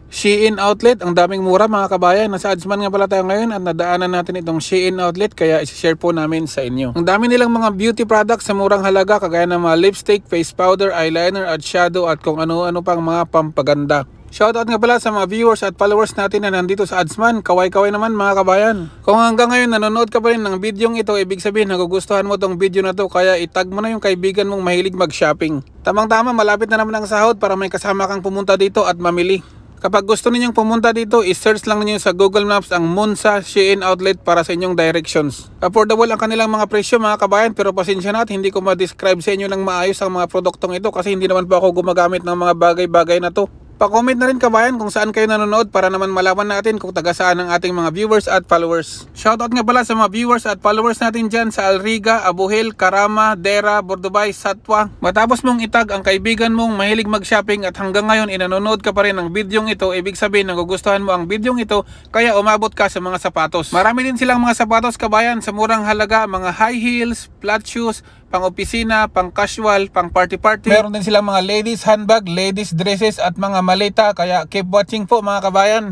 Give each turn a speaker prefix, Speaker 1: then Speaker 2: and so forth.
Speaker 1: Shein outlet, ang daming mura mga kabayan. Nasa Adsman nga pala tayo ngayon at nadaanan natin itong Shein outlet kaya isi-share po namin sa inyo. Ang dami nilang mga beauty products sa murang halaga kagaya ng mga lipstick, face powder, eyeliner at shadow at kung ano-ano pang mga pampaganda. Shoutout nga pala sa mga viewers at followers natin na nandito sa Adsman. Kaway-kaway naman mga kabayan. Kung hanggang ngayon nanonood ka pa rin ng bidyong ito, ibig sabihin nagugustuhan mo tong video na to kaya itag mo na yung kaibigan mong mahilig mag-shopping. Tamang-tama, malapit na naman ang sahod para may kasama kang pumunta dito at mamili. Kapag gusto ninyong pumunta dito, i-search lang niyo sa Google Maps ang Monza Shein Outlet para sa inyong directions. Affordable ang kanilang mga presyo mga kabayan, pero pasensya na at hindi ko ma-describe sa inyo ng maayos ang mga produktong ito kasi hindi naman po ako gumagamit ng mga bagay-bagay na to. Pa-comment na rin kabayan kung saan kayo nanonood para naman malaman natin kung taga saan ang ating mga viewers at followers. Shoutout nga pala sa mga viewers at followers natin dyan sa Alriga, Abuhil, Karama, Dera, Bordubay, Satwa. Matapos mong itag ang kaibigan mong mahilig mag-shopping at hanggang ngayon inanonood ka pa rin ng bidyong ito, ibig sabihin nagugustuhan mo ang bidyong ito kaya umabot ka sa mga sapatos. Marami din silang mga sapatos kabayan sa murang halaga, mga high heels, flat shoes, pang opisina, pang casual, pang party-party. Meron din silang mga ladies handbag, ladies dresses at mga maleta kaya keep watching po mga kabayan.